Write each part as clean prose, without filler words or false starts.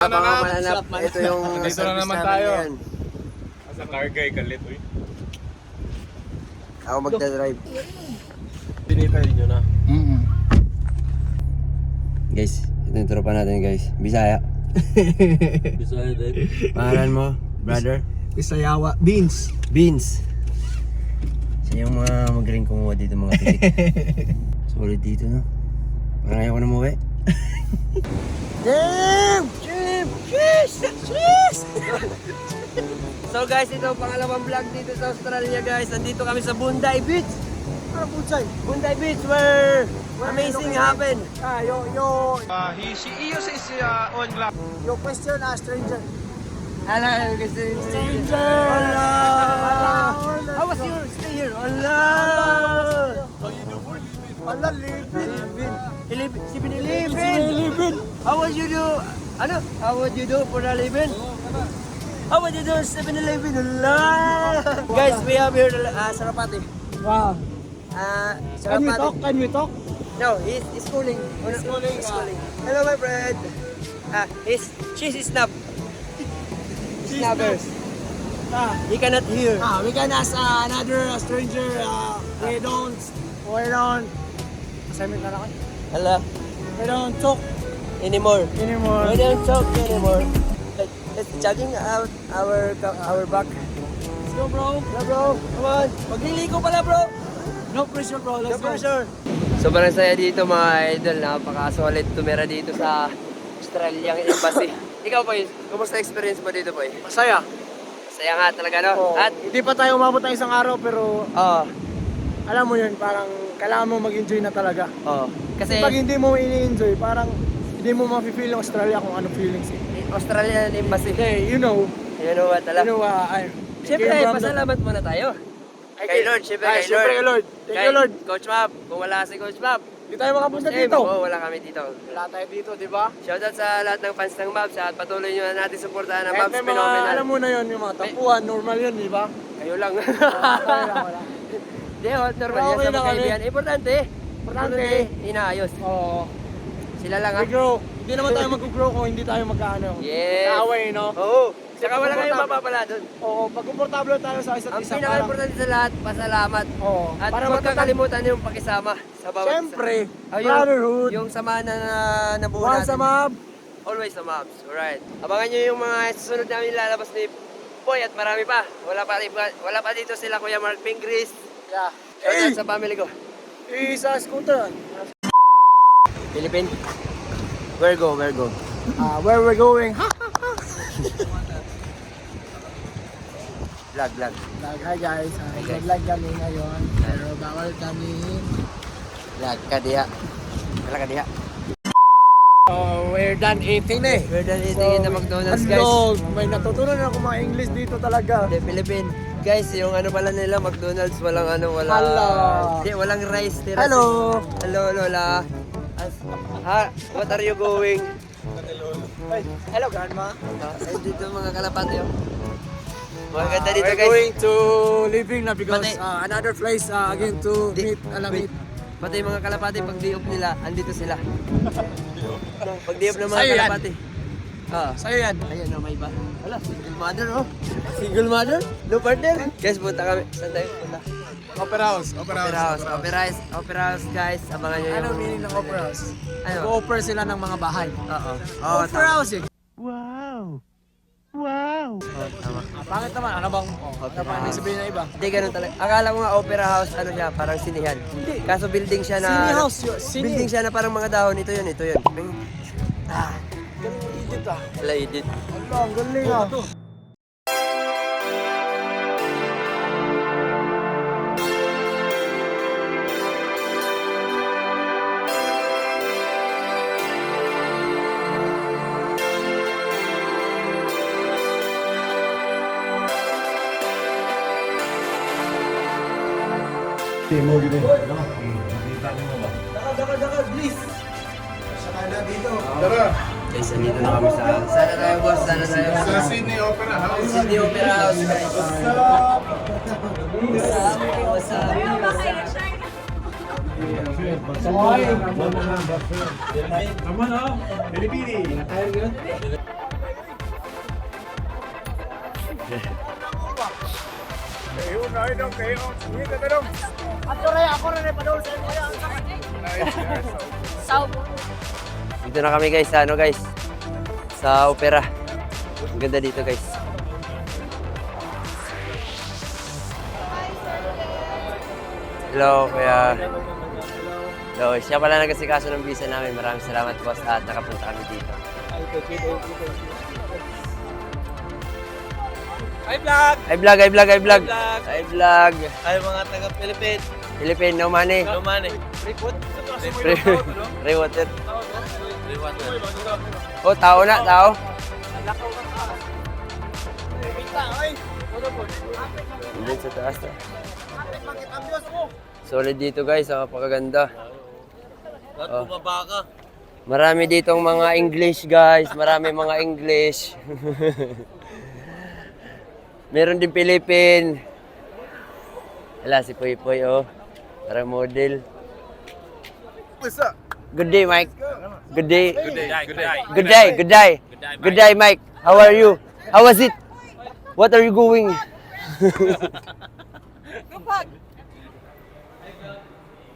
Mga mananap, ito yung dito na naman tayo. Sa Cargay, kalit, uy. Ako magdadrive. Tinitay nyo na. Guys, ito yung tropa natin guys. Bisaya. Bisaya din. Pangalan mo, brother? Isayawa. Beans. Beans. Siya yung mga magaling kumuha dito mga pilik. Solid dito no? Parang ayaw ko na umuwi. Damn! Jim! Cheese! Cheese! So guys, ito pangalawang vlog dito sa Australia guys. Nandito kami sa Bondi Beach. Ano po sa'yo? Bondi Beach where amazing happened. She is on glass. Your question, stranger. Hello, stranger. Allah! How was your stay here? Allah! Allah, living. 7-Eleven. How would you do? Ano? How would you do for a living? How would you do 7-Eleven? Allah! Guys, we have here Sarapati. Wow. Can we Sarapati. talk? Can we talk? No, he's schooling. He's schooling. Hello, my friend. She's snap. Snappers. He cannot hear. We can ask another stranger. We don't. Assignment na lang. Hello. We don't talk Anymore. anymore. We don't talk anymore. Let's jogging out our back. Let's go, bro. Hello, bro. Come on. Magliligo pala, bro. No pressure, bro. No Let's go. pressure. Sobrang saya dito mga idol. Napaka-solid tumira dito sa Australian Embassy. Ikaw po, kumusta experience mo dito po? Masaya. Saya nga talaga, no? Oh, At, hindi pa tayo umabot ng isang araw pero alam mo yun, parang kailangan mo mag-enjoy na talaga. Kasi Pag hindi mo ini-enjoy, parang hindi mo ma-feel yung Australia kung ano feelings eh. Australian Embassy. Hey, you know what, alam? Siyempre, came from the- pasalamat muna tayo. Kay Lord, siyempre kay Siyempre kay Lord. Thank you, Lord. Coach Mab, kung wala si Coach Mab, Hindi tayo makapunta eh, dito. oo, wala kami dito. Wala tayo dito, di ba? Shoutout sa lahat ng fans ng Mabs at patuloy nyo na natin suportahan ang Kahit Mabs may mga, Phenomenal. alam mo na yun, yung mga tampuhan, normal yun, di ba? Kayo lang. Wala. Di, normal Pero yan okay sa na kami. magkaibigan. Importante. Importante. Inaayos. Oo. Sila lang ha. We grow. Hindi naman tayo mag-grow kung hindi tayo magkaano. Yes. Kaaway, no? Oo. Saka wala kayong mapapala doon. Oo, pag komportable tayo sa isa't Ang isa, pinaka-importante sa lahat, pasalamat. Oo. At Para huwag matatag- kakalimutan yung pakisama sa bawat Siyempre, isa. brotherhood. Yung sama na nabuo Once natin. a mob. Always sa Mabs. Alright. Abangan nyo yung mga susunod namin lalabas ni Boy at marami pa. Wala pa dito sila Kuya Mark Pingris. Yeah. Shoutout sa family ko. Isa scooter. Philippine. Where go? Where we're going? Vlog. Hi guys. guys. Nag-vlog kami ngayon. Pero bawal kami. Vlog ka diha. Wala ka diha. So, we're done eating na eh. We're done eating in the McDonald's, guys. Hello, may natutunan ako mga English dito talaga. The Philippine. Guys, yung ano pala nila, McDonald's, walang wala. Hello. Hindi, walang rice. Tira. Hello. Hello, Lola. What are you going? Hello, grandma. Ay, dito mga kalapati, oh. Maganda dito, We're guys. going to living na because Pati- another place again to Di- meet alamit. Pati yung mga kalapati, pag di-off nila, andito sila. Pag di-off ng mga Sa'yo yan. kalapati. Sa'yo yan. Ayan, may iba. Wala, single mother, oh. Single mother? No partner? Guys, punta kami. Saan tayo punta? Opera House. Opera House, guys. Abangan nyo yung... Ano meaning ng opera house? Ano? Go-offer sila ng mga bahay. Oo. Opera house eh. Tama. Pangit naman. Ano bang may sabihin na iba? Hindi, ganun talaga. Akala ko nga opera house, ano siya, parang sinihan. Hindi. Kaso building siya na... Sini house. Building siya na parang mga dahon. Ito yun. Edit ah. Wala, edit. Ang galing ah. Daka, please. Tara, Guys, andito na kami sa... Sana tayo, boss. Sana tayo. sa Sydney Opera House. Sydney Opera House, guys. What's up? Tama na. Pilipini. Ako rin ay padol sa inyo. Dito na kami guys, sa ano guys? Sa opera. Ang ganda dito guys. Hello, kuya. Hello, siya pala nagkasikaso ng visa namin. Maraming salamat boss at nakapunta kami dito. Hi, vlog! Hi vlog, hi vlog, hi vlog. Hi vlog. Ay, mga taga-Philippines. Philippine, no money. No money. Free food? Free water. Free water. Oh, tao na, tao. Andun sa taas na. Solid dito guys, napakaganda. Oh. Bumaba ka. Marami ditong mga English guys, marami mga English. Meron din Philippine. Wala si Poy Poy oh. Parang model. What's up? Good day, Mike. Good day. Good day. Good day. Good day, good day. Good day, Mike. How are you? How was it? What are you going?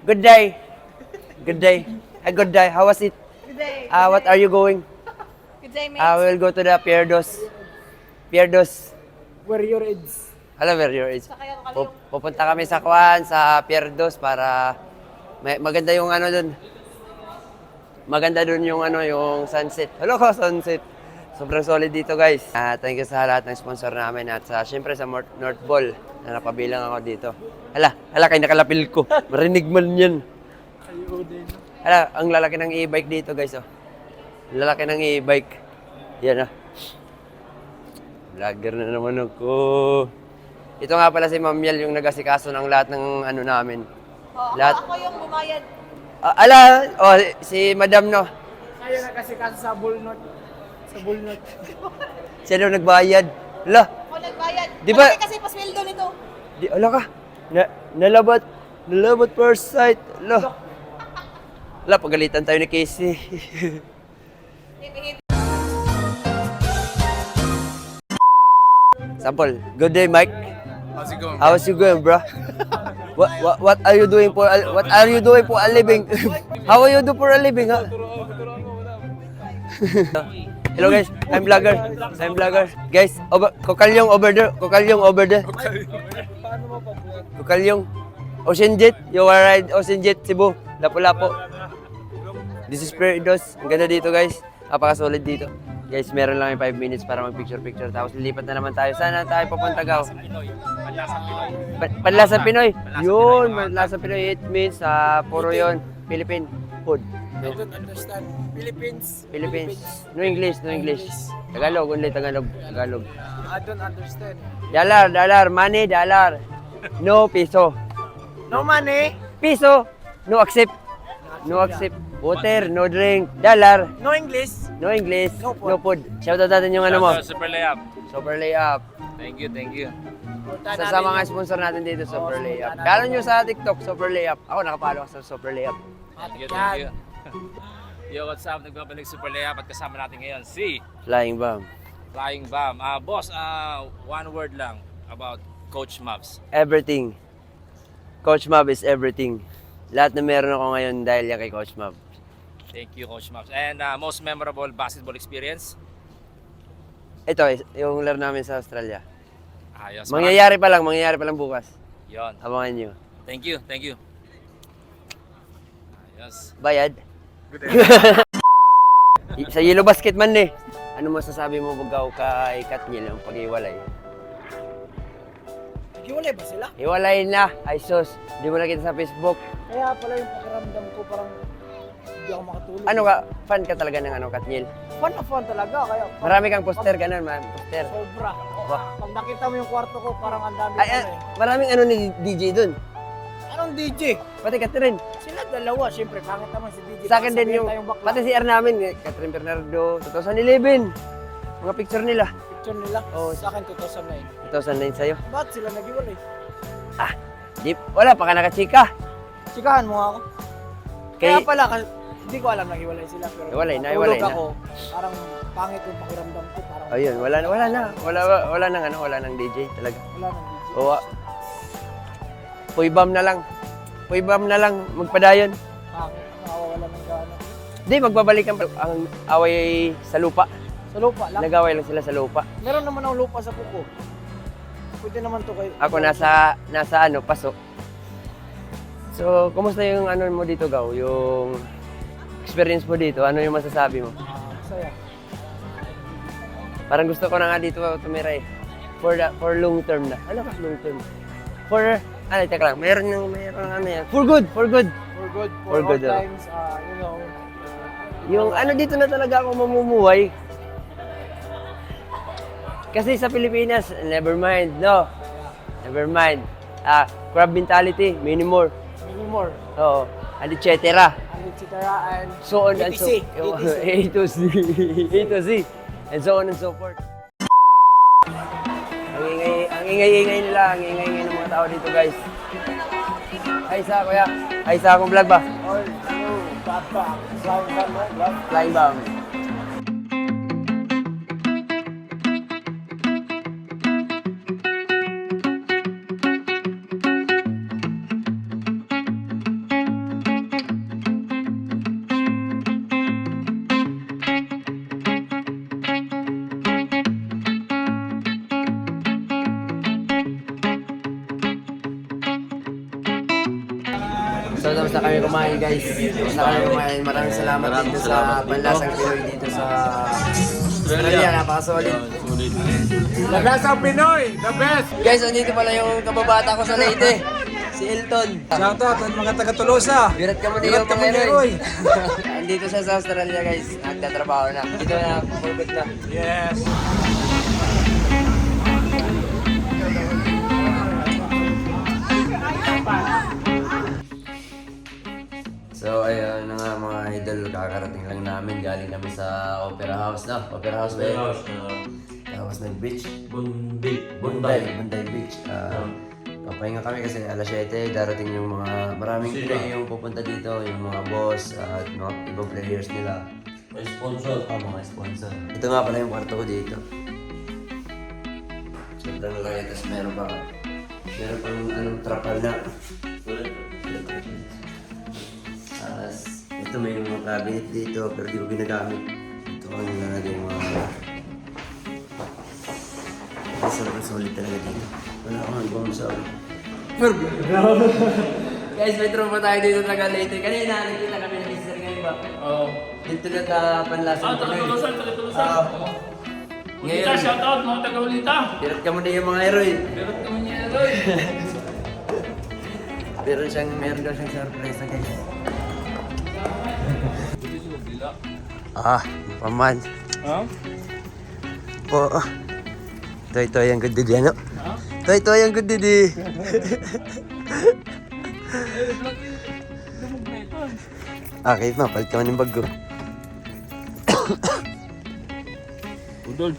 Good day. Good day. Good day. How was it? Good day. What are you going? Good day, mate. We'll go to the Pierdos. Pierdos. Where your age? Hello, where your age? Sakay ako kami yung... Pupunta kami sa Kwan, sa Pierdos para maganda yung ano dun. Maganda dun yung ano, yung sunset. Hello ko, sunset. Sobrang solid dito, guys. Thank you sa lahat ng sponsor namin at sa syempre sa North Ball na napabilang ako dito. Hala, kayo nakalapil ko. Marinig man yan. Hala, ang lalaki ng e-bike dito, guys, oh. Lalaki ng e-bike. Yan, ah. Vlogger na naman ako. Ito nga pala si Ma'am Yel, yung nag-asikaso ng lahat ng ano namin. Oh, Lahat. ako yung bumayad. Si Madam, no? Kaya na kasi sa Bulnot. Sa Bulnot. Siya daw nagbayad. Hala, Ako nagbayad. Di ba- Malaki kasi pasweldo nito. ala ka. Nalabat first sight. Hala, pagalitan tayo ni Casey. Sample. Good day, Mike. How's it going? How's you going, bro? What are you doing for a living? How are you do for a living, ha? Hello guys, I'm vlogger. Guys, Kokalyong over there. Kokalyong. Ocean Jet, you are ride Ocean Jet Cebu. Lapu-lapu. This is Pierdos. Ang ganda dito, guys. Napaka-solid dito. Guys, meron lang yung 5 minutes para mag-picture-picture. Tapos lilipat na naman tayo. Sana tayo papunta gaw. Panlasa Pinoy. Yun, Panlasa Pinoy. It means puro yun. Philippine food. I don't understand. Philippines. No English. Tagalog, only Tagalog. I don't understand. Dollar, money, dollar. No piso. No money. Piso, no accept. Water, no drink. Dollar, No English. no English, No food. no food. Shoutout natin yung ano mo. Super layup. Super layup. Thank you. Sa mga sponsor natin dito, Super layup. Follow nyo sa TikTok, Super layup. Ako nakapalo ka sa Super layup. Thank you. Yo, what's up? Nagbabalik Super layup at kasama natin ngayon si Flying bomb. Flying Bam. Boss, one word lang about Coach Mavs. Everything. Coach Mab is everything. Lahat na meron ako ngayon dahil yan kay Coach Mab. Thank you, Coach Mavs. And most memorable basketball experience? Ito, yung laro namin sa Australia. Ayos. Mangyayari pa lang bukas. Yon. Abangan nyo. Thank you. Ayos. Bayad. Sa Yellow Basket man eh. Ano masasabi mo bugaw kay Katniel ang pag-iwalay? Hiwalay ba sila? Iwalay na, ay sus. Di mo nakita sa Facebook. Kaya pala yung pakiramdam ko parang hindi ako makatulog. Ano ka, fan ka talaga ng Katniel? Fun na fun talaga. Kaya Marami kang poster, ganun, poster. sobra. Wah. Pag nakita mo yung kwarto ko, parang ang dami Ay, pala eh. maraming ano ni DJ dun. Anong DJ? Pati Catherine. Sila dalawa, syempre, pangit naman si DJ. Sa akin din Sabihin yung, tayong bakla. pati si R namin, Catherine Bernardo, 2011. Mga picture nila. Picture nila. Oo. Sa akin, 2009. 2009 sa'yo. Bakit sila nag-iwalay? Wala pa ka nakachika. Chikahan mo nga ako. Kaya Kay, pala, hindi ko alam nag-iwalay sila. Pero Iwalay na, tulog iwalay na. ako, parang pangit yung pakiramdam ko. Parang ayun, wala nang DJ talaga. wala nang DJ. Oo. Puybam na lang. Puybam na lang magpadayon. Bakit? Nakawala ng gana. Di, magbabalikan pa. Ang away sa lupa. Sa lupa lang. Nag-away lang sila sa lupa. Meron naman ang lupa sa Puko. Pwede naman to kayo. Ako nasa ano, paso. So, kumusta yung ano mo dito, Gaw? Yung experience mo dito, ano yung masasabi mo? Masaya. Parang gusto ko na nga dito tumira eh. For long term na. Ano ka long term? For, teka lang, meron ano yan. For good. For good. For all good, times, Yung ano dito na talaga ako mamumuhay. Kasi sa Pilipinas, never mind, no? Never mind. Crab mentality, many more. Many more. Oo. And et cetera. And et cetera, and So on and so ETC. A to Z. A to Z. And so on and so forth. Ang ingay-ingay nila, ang ingay-ingay ng mga tao dito, guys. Ay, isa, kuya. Ay, isa akong vlog ba? all back. Flying bomb. So, tapos na kami kumain, guys. Tapos na kami kumain. Maraming salamat dito sa Panlasang Pinoy dito sa Australia. Napaka-solid. Panlasang Pinoy, the best! Guys, andito pala yung kababata ko sa Leyte. Si Elton. Shoutout at mga taga-Tolosa. Birat ka muna Birat yung ka mga muna, Eroy. Eroy. Andito siya sa Australia, guys. Nagtatrabaho na. Dito na, pulgot na. Yes. So, ayun na nga mga idol. Kakarating lang namin. Galing kami sa Opera House na. Opera House ba yun? Tapos nag-beach. Bunday Beach. Papahinga kami kasi alas 7, darating yung mga maraming play yung pupunta dito, yung mga boss at mga ibang players nila. May sponsor. Mga sponsor. Ito nga pala yung kwarto ko dito. Sobrang laki, tapos meron pang anong trapal na. Tapos ito may mga cabinet dito pero di ko ginagamit. Ito ang nilalagay yung mga sobrang solid talaga dito. Wala akong ibang solid. Guys, may tropa tayo dito taga Leyte. Kanina, nakita kami ng Mr. ngayon ba? Oo. Dito na Panlasang Pinoy. Taga-Tulusan. Ngayon, Ulita, shoutout mga taga-Ulita. pirat ka muna yung mga Eroy. Meron kami niya, Eroy. Meron daw siyang surprise na guys. Paman. Po. Ito yung good didi, ano? Ito yung good didi. Okay, mapalit ka man yung bag ko. Udol.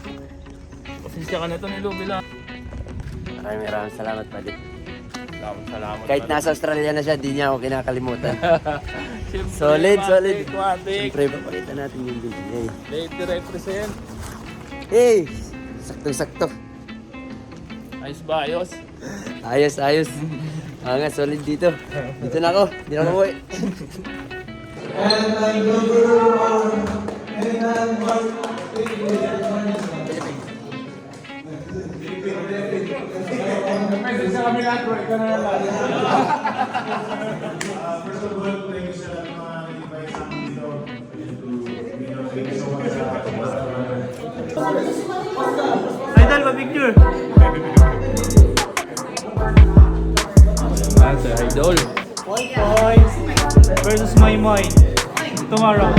Pasensya ka na ito ni Lubila. Maraming salamat pa din. Salamat. Kahit nasa Australia na siya, di niya ako kinakalimutan. Siyempre, Solid. Matik. Siyempre, papakita natin yung video. Leyte represent. Hey! Sakto-sakto. Ayos ba? Ayos? Ayos. Nga, solid dito. Dito na ako. Hindi na ako uwi. Idol, pa-picture! Answer, Idol. Boys versus my mind. Tomorrow.